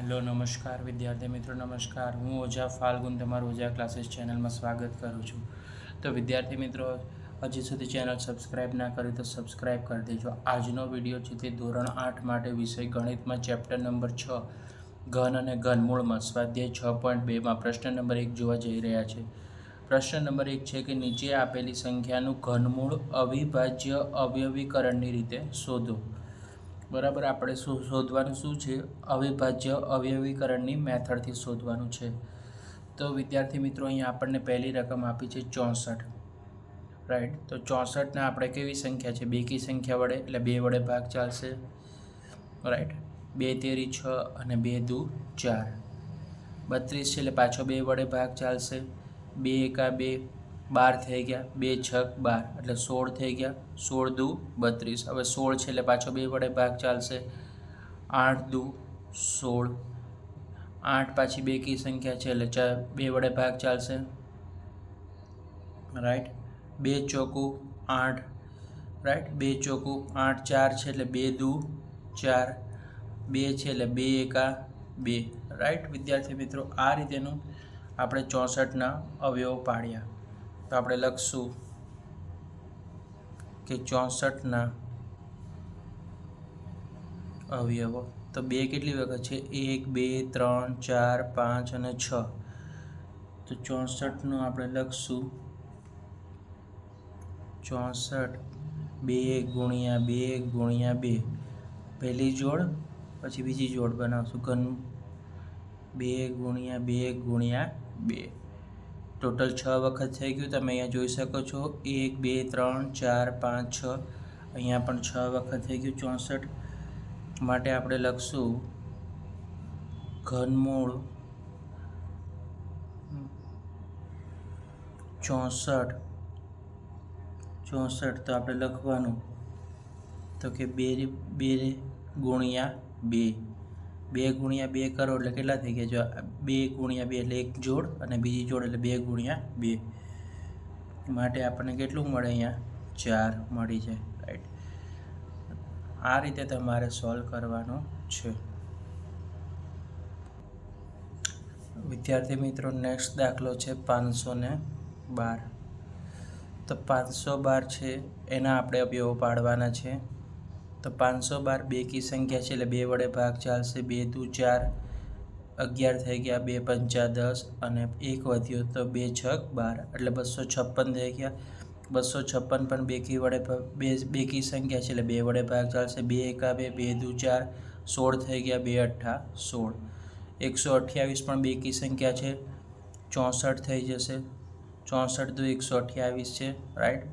Hello નમસ્કાર વિદ્યાર્થી મિત્રો, નમસ્કાર. હું ઓઝા ફાલ્ગુન તમારું ઓઝા ક્લાસીસ ચેનલમાં સ્વાગત કરું છું. તો વિદ્યાર્થી મિત્રો, હજી સુધી ચેનલ સબસ્ક્રાઈબ ના કરી તો સબસ્ક્રાઈબ કરી દેજો. આજનો વિડીયો છે તે ધોરણ 8 માટે વિષય ગણિતમાં ચેપ્ટર નંબર 6 ઘન અને ઘનમૂળમાં સ્વાધ્યાય 6.2માં પ્રશ્ન નંબર 1 જોવા જઈ રહ્યા છે. પ્રશ્ન નંબર 1 છે કે નીચે આપેલી સંખ્યાનું ઘનમૂળ અવિભાજ્ય અવયવીકરણની રીતે શોધો. બરાબર, આપણે શોધવાનું શું છે? અવિભાજ્ય અવયવીકરણની મેથડથી શોધવાનું છે. તો વિદ્યાર્થી મિત્રો, અહીંયા આપણને પહેલી રકમ આપી છે 64, રાઈટ. તો 64ને આપણે કેવી સંખ્યા છે? બેકી સંખ્યા વડે, એટલે 2 વડે ભાગ ચાલશે, રાઈટ. 2 તેરી 6 અને 2 દુ 4. 32 છે એટલે પાછો 2 વડે ભાગ ચાલશે. 2 એકા 2, 12 થઈ ગયા. 2 છક 12 એટલે 16 થઈ ગયા. 16 દુ 32. હવે 16 છે એટલે પાછો 2 વડે ભાગ ચાલશે. 8 દુ 16. 8 પાછી બેકી સંખ્યા છે એટલે 2 વડે ભાગ ચાલશે, રાઈટ. 2 ચોકું 8, રાઈટ. 2 ચોકું 8, 4 છે એટલે 2 દુ 4. 2 છે એટલે 2 એકા 2, રાઈટ. વિદ્યાર્થી મિત્રો, આ રીતેનું આપણે 64ના અવયવો પાડ્યા. તો આપણે લખશું કે 64ના અવયવો. તો 2 કેટલી વખત છે? 1, 2, 3, 4, 5 અને 6. તો 64નું આપણે લખશું 64 2 ગુણ્યા 2 ગુણ્યા 2. પહેલી જોડ પછી બીજી જોડ બનાવશું. ઘન 2 ગુણ્યા 2 ગુણ્યા 2. ટોટલ 6 વખત થઈ ગયું. તમે અહીંયા જોઈ શકો છો 1, 2, 3, 4, 5, 6. અહીંયા પણ 6 વખત થઈ ગયું. 64 માટે આપણે લખશું ઘનમૂળ 64. તો આપણે લખવાનું તો કે 2 ગુણ્યા 2. 2 ગુણ્યા 2 કરો એટલે કેટલા થઈ ગયા? જો 2 ગુણ્યા 2 એટલે એક જોડ અને બીજી જોડ એટલે 2 ગુણ્યા 2. માટે આપણને કેટલું મળે? અહીંયા 4 મળી જાય, રાઈટ. આ રીતે તમારે સોલ્વ કરવાનું છે. વિદ્યાર્થી મિત્રો, નેક્સ્ટ દાખલો છે 512. તો 512 છે એના આપણે અવયવો પાડવાના છે. તો 512 બેકી સંખ્યા છે એટલે 2 વડે ભાગ ચાલશે. 2 દુ 4, 11 થઈ ગયા. 2 પંચા 10 અને 1 વધ્યો તો 2 છક 12 એટલે 256 થઈ ગયા. 256 પણ બેકી સંખ્યા છે એટલે 2 વડે ભાગ ચાલશે. 2 એકા 2, 2 દુ 4, 16 થઈ ગયા. 2 અઠ્ઠા 16. 128 પણ બેકી સંખ્યા છે, 64 થઈ જશે. 64 દુ 128 છે, રાઈટ.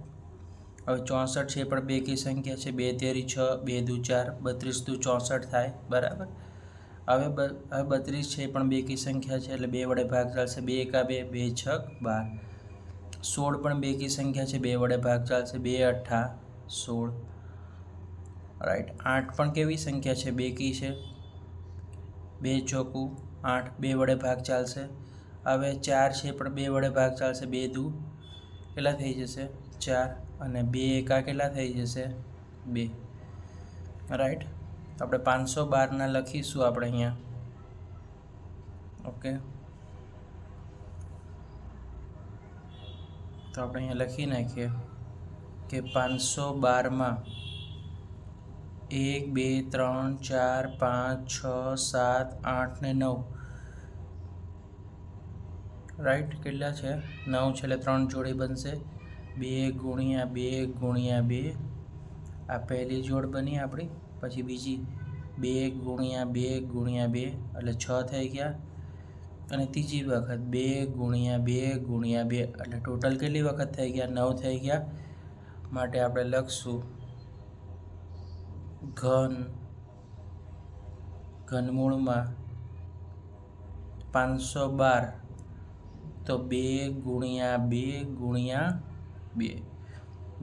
હવે 64 છે પણ બેકી સંખ્યા છે. 2 તેરી 6, 2 દુ 4, 32 દુ 64 થાય, બરાબર. હવે 32 છે પણ બેકી સંખ્યા છે એટલે 2 વડે ભાગ ચાલશે. 2 એકા 2, 2 છક 12. 16 પણ બેકી સંખ્યા છે, 2 વડે ભાગ ચાલશે. 2 અઠ્ઠા 16, રાઈટ. 8 પણ કેવી સંખ્યા છે? બેકી છે. 2 ચોકું 8, 2 વડે ભાગ ચાલશે. હવે 4 છે પણ 2 વડે ભાગ ચાલશે. 2 દુ કેટલા થઈ જશે? 4 અને 2 એકા કેટલા થઈ જશે? 2, રાઈટ. આપણે 512ના લખીશું આપણે અહીંયા, ઓકે. તો આપણે અહીંયા લખી નાખીએ કે 512માં 1, 2, 3, 4, 5, 6, 7, 8 ને 9, રાઈટ. કેટલા છે? 9 છે એટલે 3 જોડી બનશે. 2 ગુણ્યા 2 ગુણ્યા 2, આ પહેલી જોડ બની આપણી. પછી બીજી 2 ગુણ્યા 2 ગુણ્યા 2 એટલે 6 થઈ ગયા. અને ત્રીજી વખત 2 ગુણ્યા 2 ગુણ્યા 2 એટલે ટોટલ કેટલી વખત થઈ ગયા? 9 થઈ ગયા. માટે આપણે લખશું ઘનમૂળમાં 512 તો 2 ગુણ્યા 2 ગુણ્યા 2.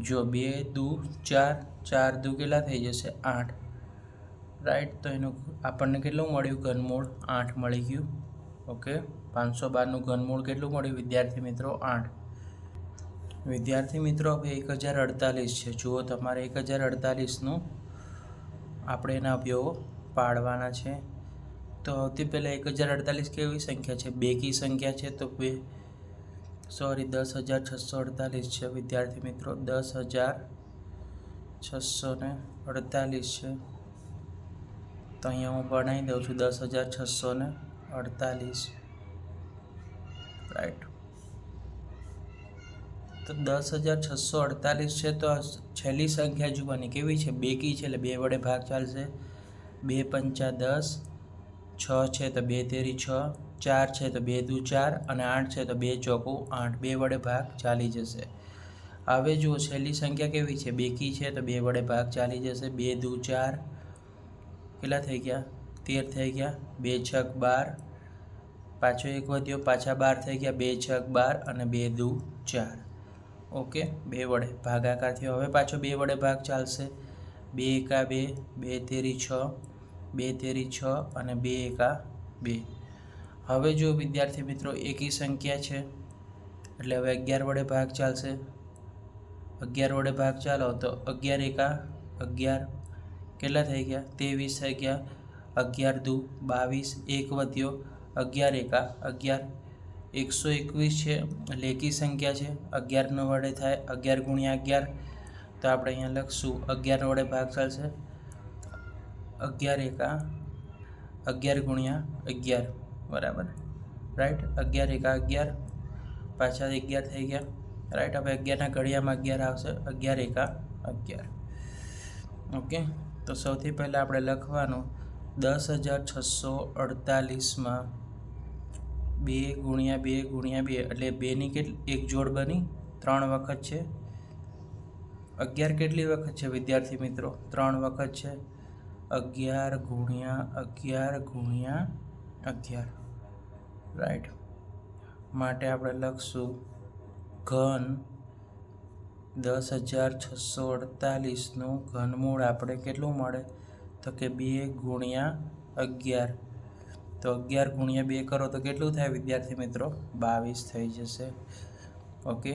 જો 2 દુ 4, 4 દુ કેટલા થઈ જશે? 8, રાઈટ. તો એનું આપણને કેટલું મળ્યું? ઘનમૂળ 8 મળી ગયું, ઓકે. 512નું ઘનમૂળ કેટલું મળ્યું વિદ્યાર્થી મિત્રો? 8. વિદ્યાર્થી મિત્રો, હવે 1048 છે. જુઓ, તમારે 1048નું આપણે એના અવયવો પાડવાના છે. તો સૌથી પહેલાં 1048 કેવી સંખ્યા છે? બેકી સંખ્યા છે, તો 10,648 છે વિદ્યાર્થી મિત્રો, 10,648 છે. તો અહીંયા હું બનાવી દઉં છું 10,648, રાઈટ. તો 10,648 છે. તો છેલ્લી સંખ્યા જોવાની કેવી છે? બેકી છે એટલે 2 વડે ભાગ ચાલશે. 2 પંચા 10, 6 છે તો 2 તેરી 6, 4 છે તો 2 દુ 4 અને 8 છે તો 2 ચોકું 8. 2 વડે ભાગ ચાલી જશે. હવે જુઓ છેલ્લી સંખ્યા કેવી છે? બેકી છે તો 2 વડે ભાગ ચાલી જશે. 2 દુ 4, કેટલા થઈ ગયા? 13 થઈ ગયા. 2 છક 12, પાછો 1 વધ્યો, પાછા 12 થઈ ગયા. 2 છક 12 અને 2 દુ 4. ઓકે, 2 વડે ભાગાકાર થયો. હવે પાછો 2 વડે ભાગ ચાલશે. 2 એકા 2, 2 તેરી 6, 2 તેરી 6 અને 2 એકા 2. હવે જો વિદ્યાર્થી મિત્રો એકી સંખ્યા છે એટલે હવે 11 વડે ભાગ ચાલશે. 11 વડે ભાગ ચાલો તો 11 એકા 11, કેટલા થઈ ગયા? 23 થઈ ગયા. 11 દુ 22, 1 વધ્યો. 11 એકા 11, 121 છે એટલે એકી સંખ્યા છે. 11 નો વડે થાય 11 ગુણ્યા 11, તો આપણે અહીંયા લખશું 11 વડે ભાગ ચાલશે. 11 એકા 11 ગુણ્યા 11, બરાબર, રાઈટ. 11 એકા 11, પાછા 11 થઈ ગયા, રાઈટ. હવે 11ના ઘડિયામાં 11 આવશે. 11 એકા 11. ઓકે, તો સૌથી પહેલાં આપણે લખવાનું 10,648માં 2 ગુણ્યા 2 ગુણ્યા 2 એટલે 2ની કેટલી એક જોડ બની? 3 વખત છે. 11 કેટલી વખત છે વિદ્યાર્થી મિત્રો? 3 વખત છે. 11 ગુણ્યા 11 ગુણ્યા 11, રાઈટ. માટે આપણે લખશું ઘન 10,648નું ઘનમૂળ આપણે કેટલું મળે? તો કે 2 ગુણ્યા 11. તો 11 ગુણ્યા 2 કરો તો કેટલું થાય વિદ્યાર્થી મિત્રો? 22 થઈ જશે. ઓકે,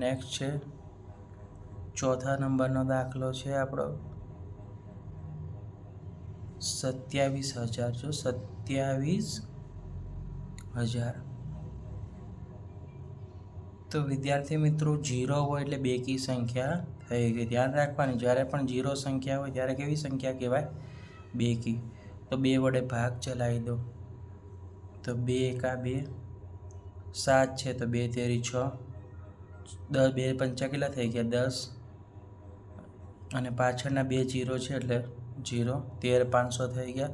નેક્સ્ટ છે ચોથા નંબરનો દાખલો છે આપણો 27,000. જો 27,000. તો વિદ્યાર્થી મિત્રો 0 હોય એટલે બેકી સંખ્યા થઈ ગઈ. ધ્યાન રાખવાની, જ્યારે પણ 0 સંખ્યા હોય ત્યારે કેવી સંખ્યા કહેવાય? બેકી. તો 2 વડે ભાગ ચલાવી દો. તો 2 એકા 2, 7 છે તો 2 તેરી 6, 10, 2 પંચા કેટલા થઈ ગયા? 10 અને પાછળના 2 0 છે એટલે 0. 13,500 થઈ ગયા.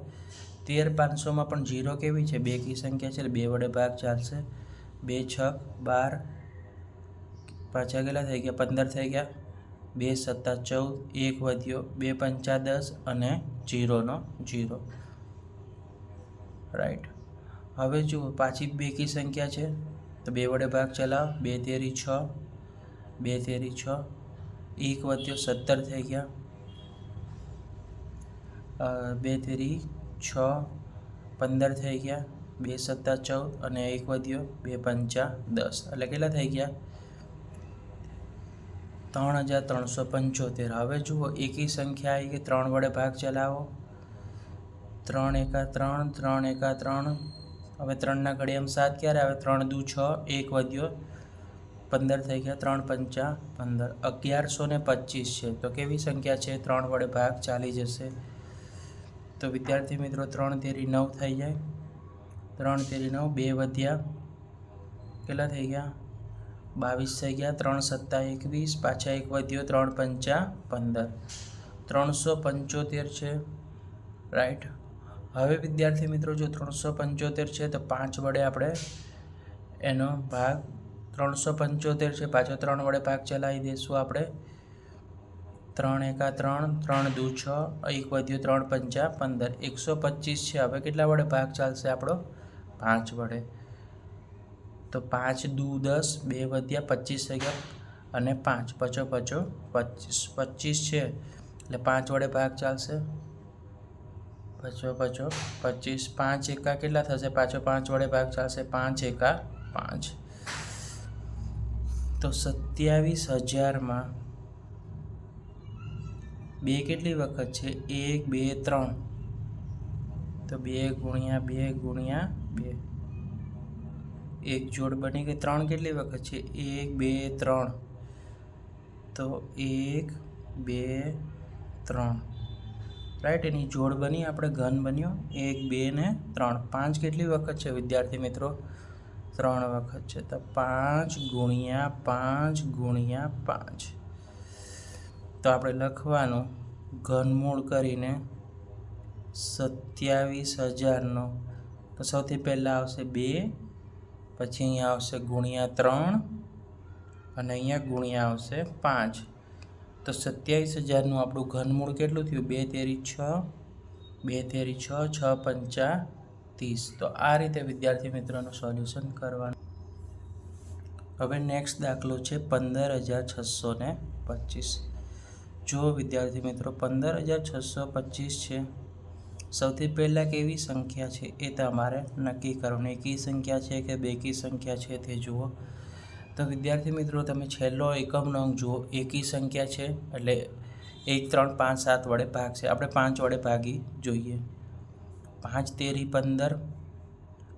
13,500માં પણ 0 કેવી છે? બેકી સંખ્યા છે એટલે 2 વડે ભાગ ચાલશે. 2 છક 12, પાછા કેટલા થઈ ગયા? 15 થઈ ગયા. 2 સત્તા 14, 1 વધ્યો. 2 પંચા 10 અને 0નો 0, રાઈટ. હવે જુઓ પાછી બેકી સંખ્યા છે તો 2 વડે ભાગ ચલાવો. 2 તેરી 6, 2 તેરી 6, 1 વધ્યો. 17 થઈ ગયા. 2 તેરી 6, 15 થઈ ગયા. 2 સત્તા 14 અને 1 વધ્યો. 2 પંચા 10 એટલે કેટલા થઈ ગયા? 3,375. હવે જુઓ એકી સંખ્યા આવી ગઈ. 3 વડે ભાગ ચલાવો. 3 એકા 3, 3 એકા 3. હવે 3ના ઘડિયામાં 7 ક્યારે આવે? 3 દુ 6, 1 વધ્યો. 15 થઈ ગયા. 3 પંચા 15. 1125 છે. તો કેવી સંખ્યા છે? 3 વડે ભાગ ચાલી જશે. તો વિદ્યાર્થી મિત્રો 3 તેરી 9 થઈ જાય. 3 તેરી 9, 2 વધ્યા, કેટલા થઈ ગયા? 22 થઈ ગયા. 3 સત્તા 21, પાછા 1 વધ્યો. 3 પંચા 15. 375 છે, રાઈટ. હવે વિદ્યાર્થી મિત્રો જો 375 છે તો 5 વડે આપણે એનો ભાગ 375 છે, પાછો 3 વડે ભાગ ચલાવી દઈશું આપણે. 3 એકા 3, 3 દુ 6, 1 વધ્યો. 3 પંચા 15, 125 છે. હવે કેટલા વડે ભાગ ચાલશે આપણો? 5 વડે. તો 5 દુ 10, 2 વધ્યા, 25 થઈ ગયા અને 5 પચો 25 છે એટલે 5 વડે ભાગ ચાલશે. પચો 25, 5 એકા કેટલા થશે? પાછો 5 વડે ભાગ ચાલશે. 5 એકા 5. તો 27,000માં 2 કેટલી વખત છે? 1, 2, 3. તો 2 ગુણ્યા 2 ગુણ્યા 2, એક જોડ બની ગઈ. 3 કેટલી વખત છે? 1 2 3, તો 1 2 3, રાઈટ. એની જોડ બની, આપણે ઘન બન્યો 1 2 ને 3. 5 કેટલી વખત છે વિદ્યાર્થી મિત્રો? 3 વખત છે. તો 5 ગુણ્યા 5 ગુણ્યા 5. તો આપણે લખવાનું ઘનમૂળ કરીને 27,000નો, તો સૌથી પહેલાં આવશે 2, પછી અહીંયા આવશે ગુણ્યા 3 અને અહીંયા ગુણ્યા આવશે 5. તો 27,000નું આપણું ઘનમૂળ કેટલું થયું? 2 તેરી 6, 2 તેરી 6, 6 પંચા 30. તો આ રીતે વિદ્યાર્થી મિત્રોનું સોલ્યુશન કરવાનું. હવે નેક્સ્ટ દાખલો છે 15,625. જો વિદ્યાર્થી મિત્રો 15,625 છે. સૌથી પહેલાં કેવી સંખ્યા છે એ તમારે નક્કી કરવાનું. એકી સંખ્યા છે કે બેકી સંખ્યા છે તે જુઓ. તો વિદ્યાર્થી મિત્રો તમે છેલ્લો એકમનો અંક જુઓ. એકી સંખ્યા છે એટલે 1 3 5 7 વડે ભાગશે. આપણે 5 વડે ભાગી જોઈએ. 5 તેરી 15,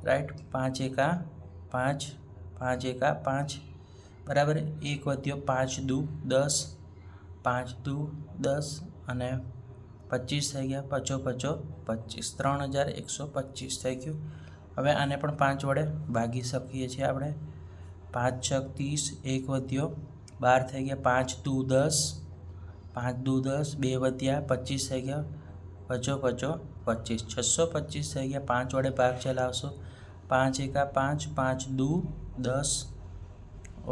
રાઈટ. 5 એકા 5, 5 એકા 5, બરાબર. 1 વધ્યો, 5 દુ 10, 5 દુ 10 અને 25 થઈ ગયા. 5 5 25, 3,125 થઈ ગયું. હવે આને પણ 5 વડે ભાગી શકીએ છીએ આપણે. 5 6 30, 1 વધ્યો, 12 થઈ ગયા. 5 દુ 10, 5 દુ 10, 2 વધ્યા, 25 થઈ ગયા. 5 5 25, 625 થઈ ગયા. 5 વડે ભાગ ચલાવશો. 5 એકા 5, 5 દુ 10,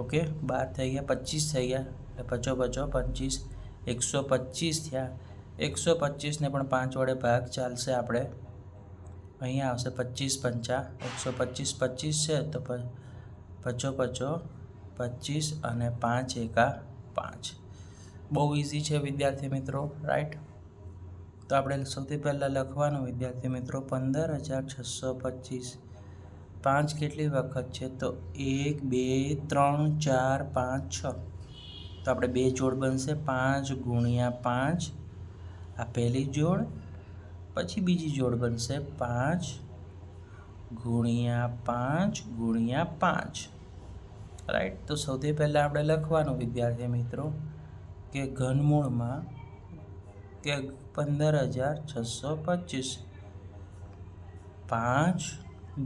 ઓકે, 12 થઈ ગયા, 25 થઈ ગયા. એટલે 5 5 25, 125 થયા. 125ને પણ 5 વડે ભાગ ચાલશે આપણે. અહીંયા આવશે 25 પંચા 125, 25 છે તો 5 5 25 અને 5 એકા 5. બહુ ઇઝી છે વિદ્યાર્થી મિત્રો, રાઈટ. તો આપણે સૌથી પહેલાં લખવાનું વિદ્યાર્થી મિત્રો 15,625. 5 કેટલી વખત છે? તો 1 2 3 4 5 6. તો આપણે 2 જોડ બનશે. 5 ગુણ્યા 5, આ પહેલી જોડ. પછી બીજી જોડ બનશે 5 ગુણ્યા 5 ગુણ્યા 5, રાઈટ. તો સૌથી પહેલાં આપણે લખવાનું વિદ્યાર્થી મિત્રો કે ઘનમૂળમાં કે 15,625, 5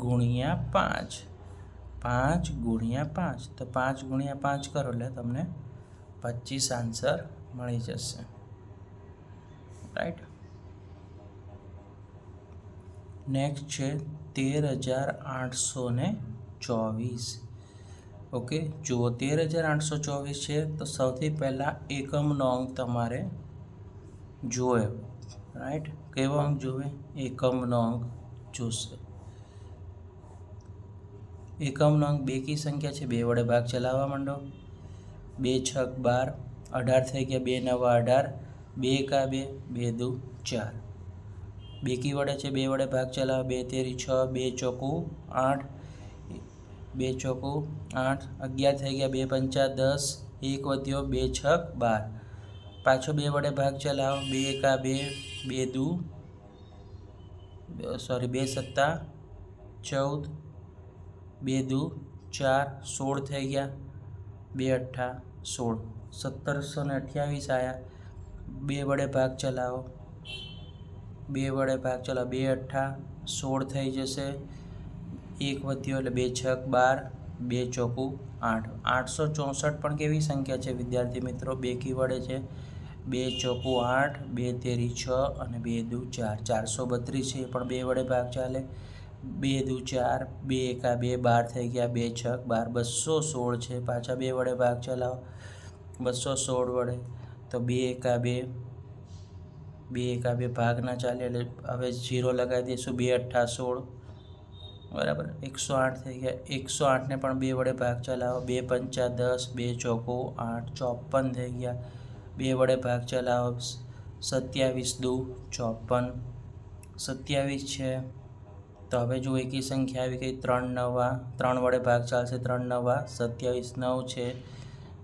ગુણ્યા 5, 5 ગુણ્યા 5. તો 5 ગુણ્યા 5 કરો એટલે તમને 25 આન્સર મળી જશે, રાઈટ. નેક્સ્ટ છે 13,824. ઓકે, જુઓ 13,824 છે. તો સૌથી પહેલાં એકમનો અંક તમારે જોવે, રાઈટ. કેવો અંક જોવે? એકમનો અંક જોશે. એકમનો અંક બેકી સંખ્યા છે, 2 વડે ભાગ ચલાવવા માંડો. 2 6 12, 18 થઈ ગયા. 2 9 18, 2 એકા 2, 2 દુ 4. બેકી વડે છે, 2 વડે ભાગ ચલાવો. 2 તેરી 6, 2 ચોકું 8, 2 ચોકું 8, 11 થઈ ગયા. 2 પંચા 10, 1 વધ્યો, 2 6 12. પાછો 2 વડે ભાગ ચલાવો. 2 એકા 2, 2 દુ 2 સત્તા 14, 2 દુ 4, 16 થઈ ગયા. 2 અઠ્ઠા 16, 1728 આવ્યા. 2 વડે ભાગ ચલાવો. 2 વડે ભાગ ચલાવો. 2 અઠ્ઠા 16 થઈ જશે. 1 વધ્યો એટલે 2 6 12, 2 ચોકું 8. 864 પણ કેવી સંખ્યા છે વિદ્યાર્થી મિત્રો? બેકી વડે છે. 2 ચોકું 8, 2 તેરી 6 અને 2 દુ 4. 432 છે, એ પણ 2 વડે ભાગ ચાલે. 2 દુ 4, 2 એકા 2, 12 થઈ ગયા. 2 6 12, 216 છે. પાછા 2 વડે ભાગ ચલાવો. 216 વડે તો 2 એકા 2, 2 એકા 2 ભાગ ના ચાલે એટલે હવે 0 લગાવી દઈશું. 2 અઠ્ઠા 16, બરાબર. 108 થઈ ગયા. 108ને પણ 2 વડે ભાગ ચલાવો. 2 પંચા 10, 2 ચોકું 8, 54 થઈ ગયા. 2 વડે ભાગ ચલાવો. 27 દુ 54, 27 છે. તો હવે જો એકી સંખ્યા આવી ગઈ. 3 9, 3 વડે ભાગ ચાલશે. 3 9 27, 9 છે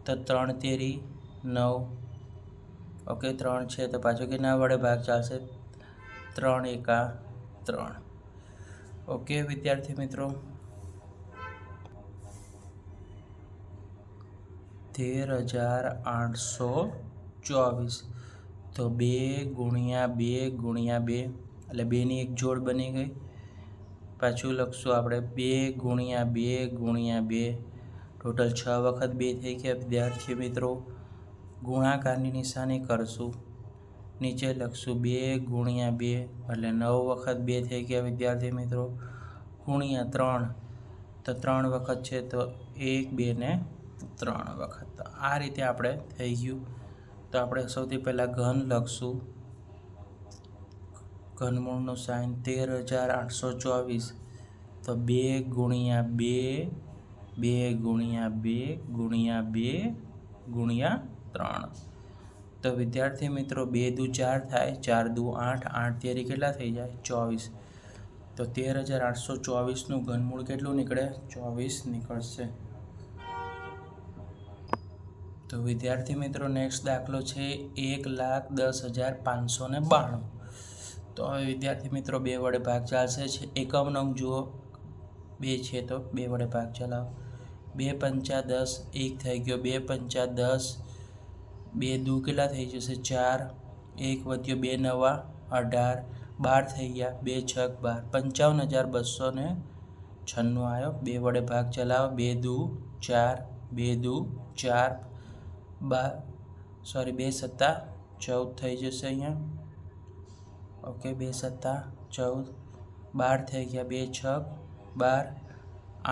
તો 3 તેરી 9, ઓકે. 3 છે તો પાછો કે 9 વડે ભાગ ચાલશે. 3 એકા 3. ઓકે વિદ્યાર્થી મિત્રો, 13,824 તો 2 ગુણ્યા 2 ગુણ્યા 2 એટલે 2ની એક જોડ બની ગઈ. પાછું લખશું આપણે 2 ગુણ્યા 2 ગુણ્યા 2 ટોટલ 6 વખત 2 થઈ ગયા. વિદ્યાર્થી મિત્રો ગુણાકારની નિશાની કરશું, નીચે લખશું 2 ગુણ્યા 2 એટલે 9 વખત 2 થઈ ગયા. વિદ્યાર્થી મિત્રો ગુણ્યા 3 તો 3 વખત છે તો 1 2 ને 3 વખત. તો આ રીતે આપણે થઈ ગયું. તો આપણે સૌથી પહેલાં ઘન લખશું, ઘનમૂળનું સાઇન 13,824 તો 2 ગુણ્યા 2 2 ગુણ્યા 2 ગુણ્યા 2 ગુણ્યા 3. તો વિદ્યાર્થી મિત્રો 2 દુ 4 થાય, 4 દુ 8, 8 તેરી કેટલા થઈ જાય 24. તો 13,824નું ઘનમૂળ કેટલું નીકળે 24 નીકળશે. તો વિદ્યાર્થી મિત્રો નેક્સ્ટ દાખલો છે 1,10,592. તો હવે વિદ્યાર્થી મિત્રો 2 વડે ભાગ ચાલશે. એકમ નંગ જુઓ 2 છે તો 2 વડે ભાગ ચલાવો. 2 પંચા 10, 1 થઈ ગયો. 2 પંચા 10, 2 દુ કેટલા થઈ જશે 4, 1 વધ્યો 2 નવા 18, 12 થઈ ગયા. 2 છક 12, 55,296 આવ્યો. 2 વડે ભાગ ચલાવો. 2 દુ 4, 2 દુ 4, 2 સત્તા 14 થઈ જશે અહીંયા. ઓકે 2 સત્તા 14, 12 થઈ ગયા. 2 છક 12,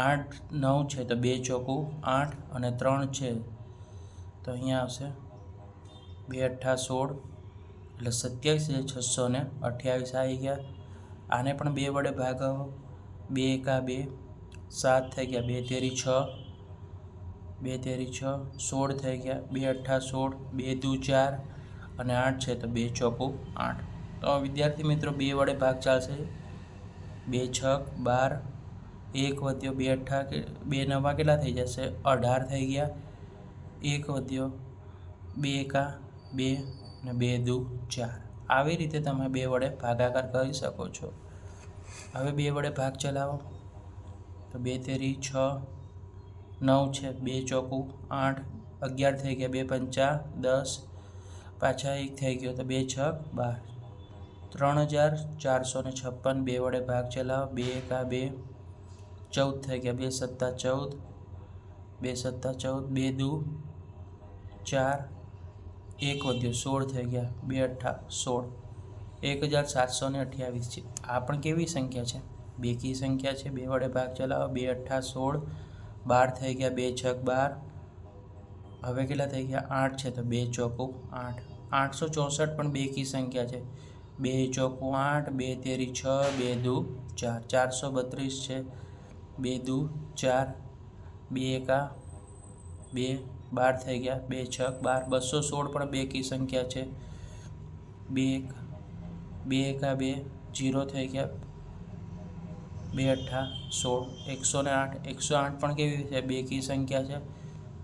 8 9 છે તો 2 ચોકું 8 અને 3 છે તો અહીંયા આવશે 2 અઠ્ઠા 16 એટલે 27,628 આવી ગયા. આને પણ 2 વડે ભાગાવો. 2 એકા 2, 7 થઈ ગયા. 2 તેરી 6, 2 તેરી 6, 16 થઈ ગયા. 2 અઠ્ઠા 16, 2 દુ 4 અને 8 છે તો 2 ચોકું 8. તો વિદ્યાર્થી મિત્રો 2 વડે ભાગ ચાલશે. 2 છક 12, 1 વધ્યો 2 અઠ્ઠા 2 નવા કેટલા થઈ જશે 18 થઈ ગયા. 1 વધ્યો 2 એકા 2 અને 2 દુ 4. આવી રીતે તમે 2 વડે ભાગાકાર કરી શકો છો. હવે 2 વડે ભાગ ચલાવો તો 2 તેરી 6, 9 છે 2 ચોકું 8, 11 થઈ ગયા. 2 પંચા 10, પાછા 1 થઈ ગયો તો 2 છક 12, 3,456. 2 વડે ભાગ ચલાવો. 2 એકા 2, 14 થઈ ગયા. 2 સત્તા 14, 2 સત્તા 14, 2 દુ 4, 1 વધ્યો 16 થઈ ગયા. 2 અઠ્ઠા 16, 1,728 છે. આ પણ કેવી સંખ્યા છે બેકી સંખ્યા છે. 2 વડે ભાગ ચલાવો. 2 અઠ્ઠા 16, 12 થઈ ગયા. 2 છક 12, હવે કેટલા થઈ ગયા 8 છે તો 2 ચોકું 8. 864 પણ બેકી સંખ્યા છે. 2 ચોકું 8, 2 તેરી 6, 2 દુ 4, 432 છે. 2 દુ 4, 2 એકા 2, 12 થઈ ગયા. 2 છક 12, 216 પણ બેકી સંખ્યા છે. 2 એકા 2, 0 થઈ ગયા. 2 અઠ્ઠા 16, 108. 108 પણ કેવી છે બેકી સંખ્યા છે.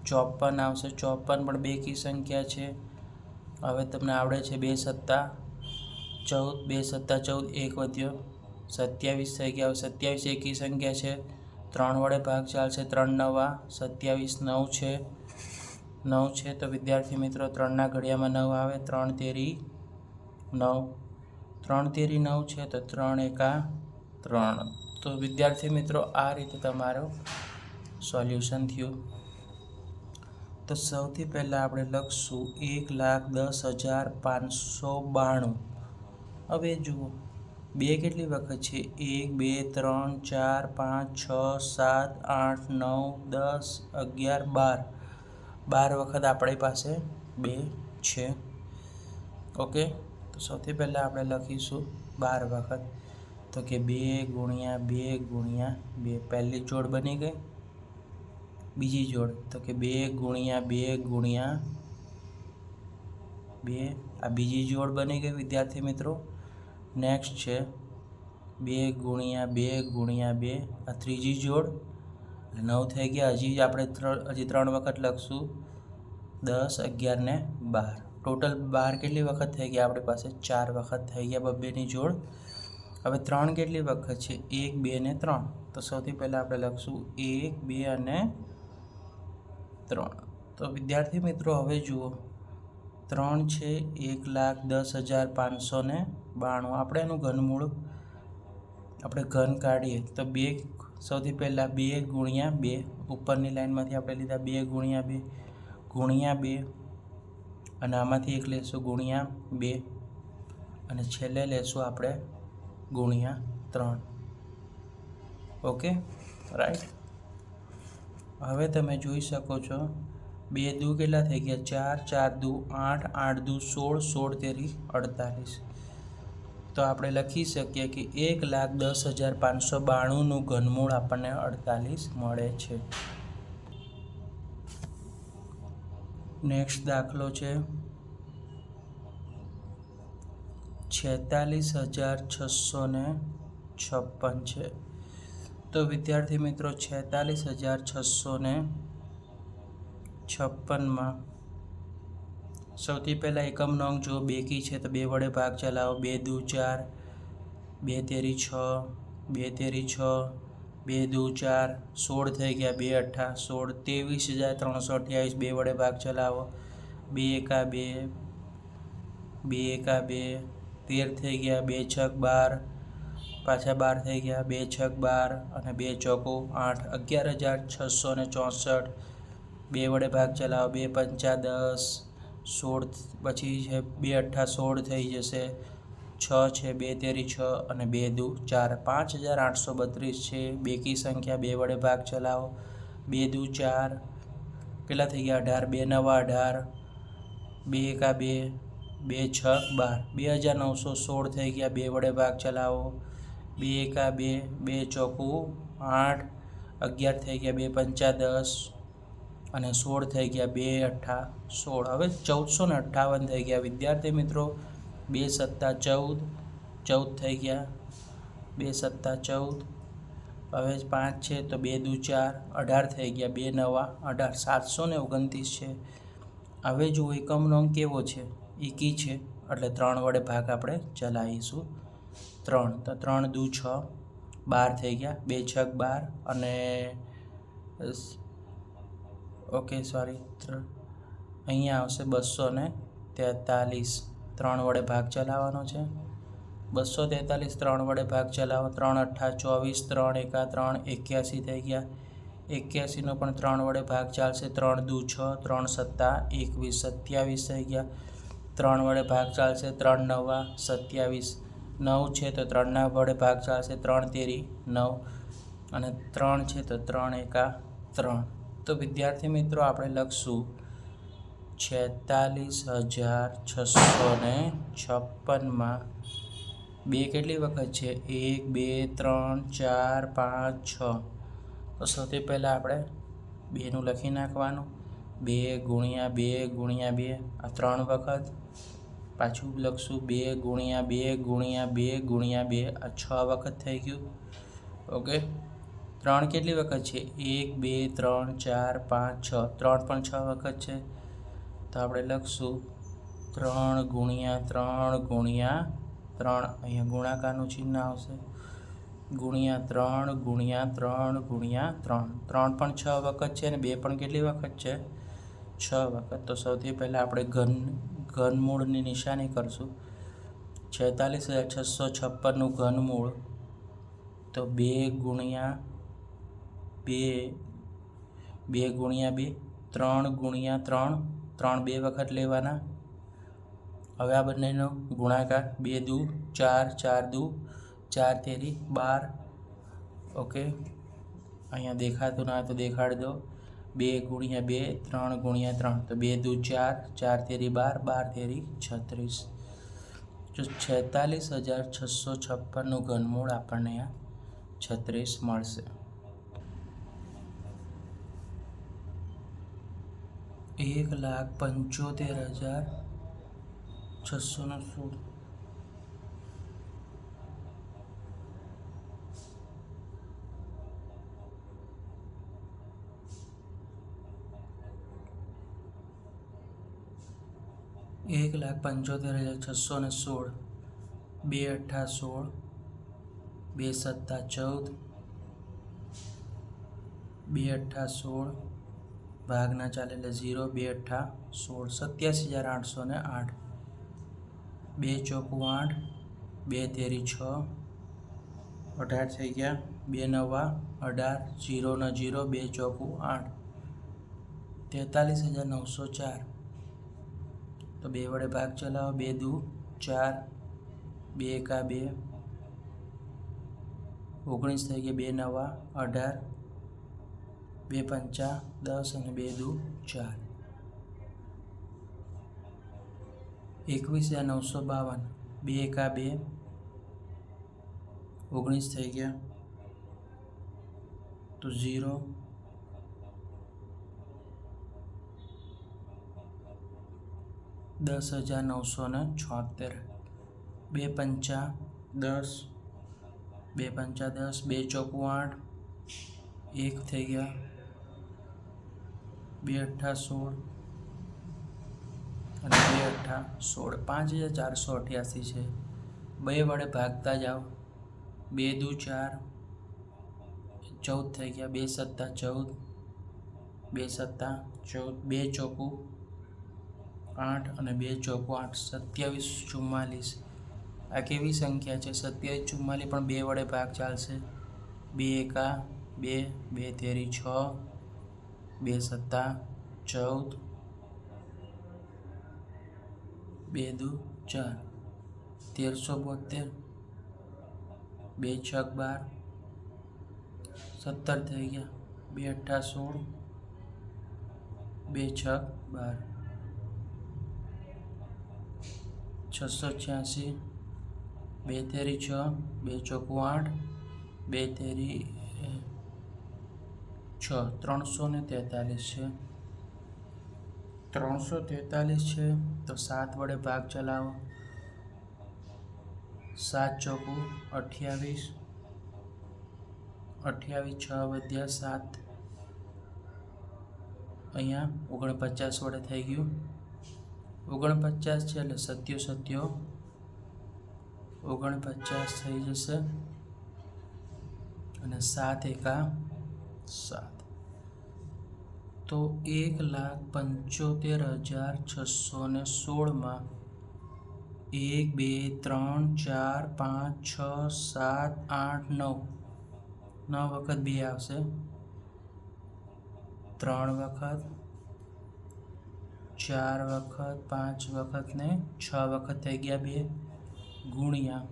54 આવશે. 54 પણ બેકી સંખ્યા છે. હવે તમને આવડે છે 2 સત્તા 14, 2 સત્તા 14, 1 વધ્યો 27 થઈ ગયા. 27 એકી સંખ્યા છે. 3 વડે ભાગ ચાલશે. 3 નવા 27, 9 છે 9 છે તો વિદ્યાર્થી મિત્રો 3ના ઘડિયામાં 9 આવે. 3 તેરી 9, 3 તેરી 9 છે તો 3 એકા 3. તો વિદ્યાર્થી મિત્રો આ રીતે તમારું સોલ્યુશન થયું. તો સૌથી પહેલાં આપણે લખશું 1,10,592. હવે જુઓ 2 કેટલી વખત છે 1 2 3 4 5 6 7 8 9 10 11 12 વખત આપણી પાસે 2 છે. ઓકે તો સૌથી પહેલાં આપણે લખીશું 12 વખત. તો કે 2 ગુણ્યા 2 ગુણ્યા 2 પહેલી જોડ બની ગઈ. બીજી જોડ તો કે 2 ગુણ્યા 2 ગુણ્યા 2 આ બીજી જોડ બની ગઈ વિદ્યાર્થી મિત્રો. નેક્સ્ટ છે 2 ગુણ્યા 2 ગુણ્યા 2 આ ત્રીજી જોડ 9 થઈ ગયા. હજી આપણે 3 વખત લખશું 10 11 ને 12 ટોટલ 12 કેટલી વખત થઈ ગયા આપણી પાસે 4 વખત થઈ ગયા બબ્બેની જોડ. હવે 3 કેટલી વખત છે? 1, 2 ને 3. તો સૌથી પહેલાં આપણે લખશું 1, 2 અને 3. તો વિદ્યાર્થી મિત્રો હવે જુઓ 3 છે 1,10,592. આપણે એનું ઘનમૂળ આપણે ઘન કાઢીએ તો 2 સૌથી પહેલાં 2 ગુણ્યા 2 ઉપરની લાઈનમાંથી આપણે લીધા 2 ગુણ્યા 2 ગુણ્યા 2 અને આમાંથી એક લેશું ગુણ્યા 2 અને છેલ્લે લેશું આપણે ગુણ્યા 3. Okay right. હવે તમે જોઈ શકો છો 2 દુ કેટલા થઈ ગયા? 4, 4 દુ 8, 8 દુ 16, 16 તેરી 48. તો આપણે લખી શકીએ કે 1,10,592નું ઘનમૂળ આપણને 48 મળે છે. નેક્સ્ટ દાખલો છે 46,656 છે. તો વિદ્યાર્થી મિત્રો 46,656માં સૌથી પહેલાં એકમ નોંધ જો બેકી છે તો 2 વડે ભાગ ચલાવો. 2 દુ 4, 2 તેરી 6, 2 તેરી 6, 2 દુ 4, 16 થઈ ગયા. 2 અઠ્ઠા 16, 23,328. 2 વડે ભાગ ચલાવો. 2 એકા 2, 2 એકા 2, 13 થઈ ગયા. 2 છક 12, પાછા 12 થઈ ગયા. 2 છક 12 અને 2 ચોકો 8, 11,664. 2 વડે ભાગ ચલાવો. 2 પંચા 10, 16 પછી છે 2 અઠ્ઠા 16 થઈ જશે. 6 છે 2 તેરી 6 અને 2 દુ 4, 5,832 છે. બેકી સંખ્યા 2 વડે ભાગ ચલાવો. 2 દુ 4 કેટલા થઈ ગયા? 18, 2 નવા 18, 2 એકા 2, 2 છક 12, 2,916 થઈ ગયા. 2 વડે ભાગ ચલાવો. 2 એકા 2, 2 ચોકું 8, 11 થઈ ગયા. 2 પંચા 10 અને 16 થઈ ગયા. 2 અઠ્ઠા 16. હવે 1,458 થઈ ગયા. વિદ્યાર્થી મિત્રો 2 સત્તા 14, 14 થઈ ગયા. 2 સત્તા 14. હવે 5 છે તો 2 દુ 4, 18 થઈ ગયા. 2 નવા 18, 729 છે. હવે જો એકમ નોંધ કેવો છે? એકી છે એટલે 3 વડે ભાગ આપણે ચલાવીશું. 3 તો 3 દુ 6, 12 થઈ ગયા. 2 છક 12 અને ઓકે સોરી અહીંયા આવશે 243. 3 વડે ભાગ ચલાવવાનો છે. 243 3 વડે ભાગ ચલાવો. 3 અઠ્ઠા 24, 3 એકા 3, 81 થઈ ગયા. 81નો પણ 3 વડે ભાગ ચાલશે. 3 દુ 6, 3 સત્તા 21, 27 થઈ ગયા. 3 વડે ભાગ ચાલશે. 3 નવા 27, 9 છે તો 3ના વડે ભાગ ચાલશે. 3 તેરી 9 અને 3 છે તો 3 એકા 3. તો વિદ્યાર્થી મિત્રો આપણે લખશું 46,656માં 2 કેટલી વખત છે? 1, 2, 3, 4, 5, 6. તો સૌથી પહેલાં આપણે 2નું લખી નાખવાનું. 2 ગુણ્યા 2 ગુણ્યા 2 આ 3 વખત. પાછું લખશું 2 ગુણ્યા 2 ગુણ્યા 2 ગુણ્યા 2 આ 6 વખત થઈ ગયું. ઓકે 3 કેટલી વખત છે? 1, 2, 3, 4, 5, 6. 3 પણ 6 વખત છે. તો આપણે લખશું 3 ગુણ્યા 3 ગુણ્યા 3. અહીંયા ગુણાકારનું ચિહ્ન આવશે. ગુણ્યા 3 ગુણ્યા 3 ગુણ્યા 3. 3 પણ 6 વખત છે અને 2 પણ કેટલી વખત છે? 6 વખત. તો સૌથી પહેલાં આપણે ઘનમૂળની નિશાની કરશું. 46,656નું ઘનમૂળ તો 2 ગુણ્યા 2, 2 ગુણ્યા 2, 3 ગુણ્યા 3, 3 2 વખત લેવાના. હવે આ બંનેનો ગુણાકાર. 2 દુ 4, 4 દુ 4 તેરી 12. ઓકે અહીંયા દેખાતું ના તો દેખાડી દો. 2 ગુણ્યા 2, 3 ગુણ્યા 3 તો 2 દુ 4, 4 તેરી 12, 12 તેરી 36. જો 46,656નું ઘનમૂળ આપણને અહીંયા 36 મળશે. 1,75,616. 1,75,616. 2 અઠ્ઠા 16, 2 સત્તા 14, 2 અઠ્ઠા 16, ભાગના ચાલે એટલે 0, 2 અઠ્ઠા 16, 87,808, 2 ચોકું 8, 2 તેરી 6, 18 થઈ ગયા, 2 નવા 18, 0 ને 0, 2 ચોકું 8, 43,904. તો 2 વડે ભાગ ચલાવો, 2 દુ 4, 2 એકા 2, 19 થઈ ગયા, 2 નવા 18, 2 પંચા 10 અને 2 દુ 4, 21,952, 2 એકા 2, 19 થઈ ગયા, તો 0, 10,976, 2 પંચા 10, 2 પંચા 10, 2 ચોકું 8, 1 થઈ ગયા, 2 અઠ્ઠા 16 અને 2 અઠ્ઠા 16, 5,488 છે. 2 વડે ભાગતા જાઓ, 2 દુ 4, 14 થઈ ગયા, 2 સત્તા 14, 2 સત્તા 14, 2 ચોકું 8 અને 2 ચોકું 8, 27,44. આ કેવી સંખ્યા છે? 27,44 પણ 2 વડે ભાગ ચાલશે. 2 એકા 2, 2 તેરી 6, 2 સત્તા 14, 2 દુ 4, 1372, 2 છક 12, 17 થઈ ગયા, 2 અઠ્ઠા 16, 2 છક 12, 686, 2 તેરી 6, 2 ચોકું 8, 2 તેરી 6, 343 છે. 343 છે તો 7 વડે ભાગ ચલાવો. 7 ચોકું 28, 28 6 વધ્યા 7, અહીંયા 49 વડે થઈ ગયું. 49 છે એટલે 77, 49 થઈ જશે અને 7 એકા 7, તો 1,75,616 માં 1 2 3 4 5 6 7 8 9 વખત 2 આવશે, 3 વખત, 4 વખત, 5 વખત ને 6 વખત થઈ ગયા 2, ગુણ્યા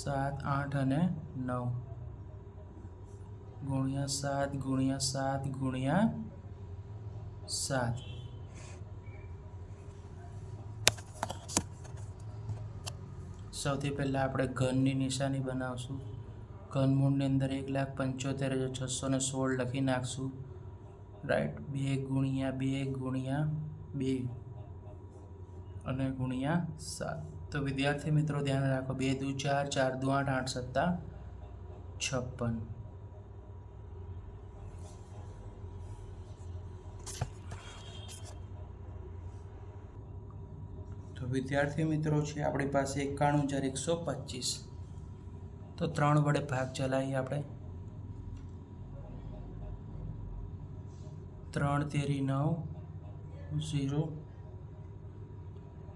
7 8 અને 9, ગુણ્યા 7 ગુણ્યા 7 ગુણ્યા 7. સૌથી પહેલાં આપણે ઘનની નિશાની બનાવશું. ઘનમૂળની અંદર 1,75,616 લખી નાખશું. રાઈટ, 2 ગુણ્યા 2 ગુણ્યા 2 અને ગુણ્યા 7. તો વિદ્યાર્થી મિત્રો ધ્યાન રાખો, 2 દુ 4, 4 દુ 8, 8 સત્તા 56. તો વિદ્યાર્થી મિત્રો છે આપણી પાસે 91,125. તો 3 વડે ભાગ ચલાવીએ આપણે. 3 તેરી 9, 0,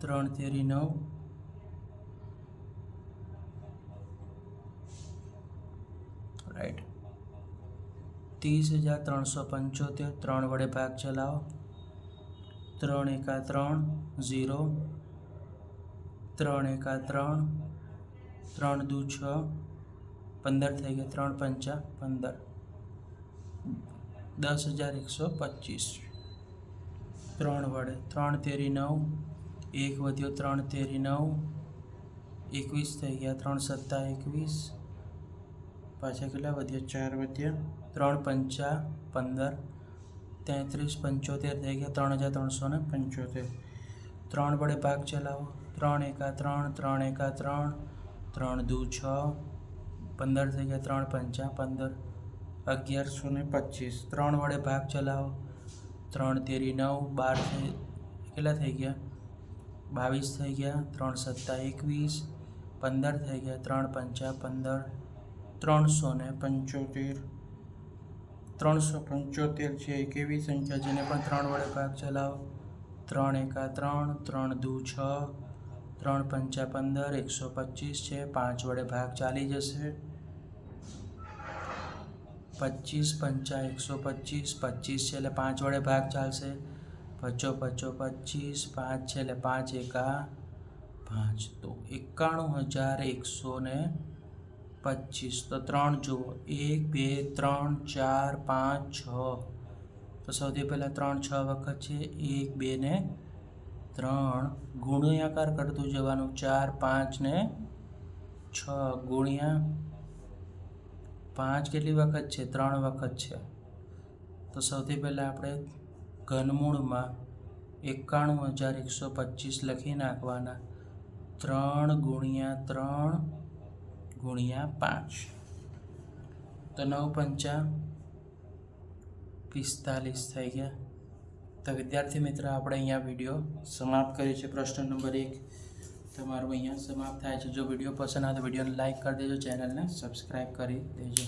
3 તેરી 9, રાઈટ. 30,375, 3 વડે ભાગ ચલાવો. 3 એકા 3, 0, 3 એકા 3, 3 દુ 6, 15 થઈ ગયા, 3 પંચા 15, 10,125. 3 વડે 3 તેરી 9, 1 વધ્યો, 3 તેરી 9, 21 થઈ ગયા, 3 સત્તા 21, પાછા કેટલા વધ્યા? 4 વધ્યા, 3 પંચા 15, 33 75 થઈ ગયા, 3,375. 3 વડે ભાગ ચલાવો. 3 એકા 3, 3 એકા 3, 3 દુ 6, 15 થઈ ગયા, 3 પંચા 15, 1,125. 3 વડે ભાગ ચલાવો. 3 તેરી 9, 12 કેટલા થઈ ગયા? 22 થઈ ગયા, 3 સત્તા 21, 15 થઈ ગયા, 3 પંચા 15, 375. 375 છે એક એવી સંખ્યા જેને પણ 3 વડે ભાગ ચલાવો. 3 એકા 3, 3 દુ 6, 3 પંચા 15, 125 છે. 5 વડે ભાગ ચાલી જશે. 25 પંચા 125, 25 છે એટલે 5 વડે ભાગ ચાલશે. 5 5 25, 5 છે એટલે 5 એકા 5, તો 91,125. તો 3 જુઓ, 1 2 3 4 5 6. તો સૌથી પહેલાં 3 6 વખત છે. 1 2 ને 3 ગુણ્યાકાર કરતું જવાનું. 4 5 ને 6 ગુણ્યા 5 કેટલી વખત છે? 3 વખત છે. તો સૌથી પહેલાં આપણે ઘનમૂળમાં 91,125 લખી નાખવાના. 3 ગુણ્યા 3 ગુણ્યા 5, તો 9 પંચા 45 થઈ ગયા. તો વિદ્યાર્થી મિત્ર, આપણે અહીંયા વિડીયો સમાપ્ત કર્યો છે. પ્રશ્ન નંબર 1 તમારું અહીંયા સમાપ્ત થાય છે. જો વિડીયો પસંદ આવે તો વિડીયોને લાઇક કરી દેજો, ચેનલને સબસ્ક્રાઈબ કરી દેજો.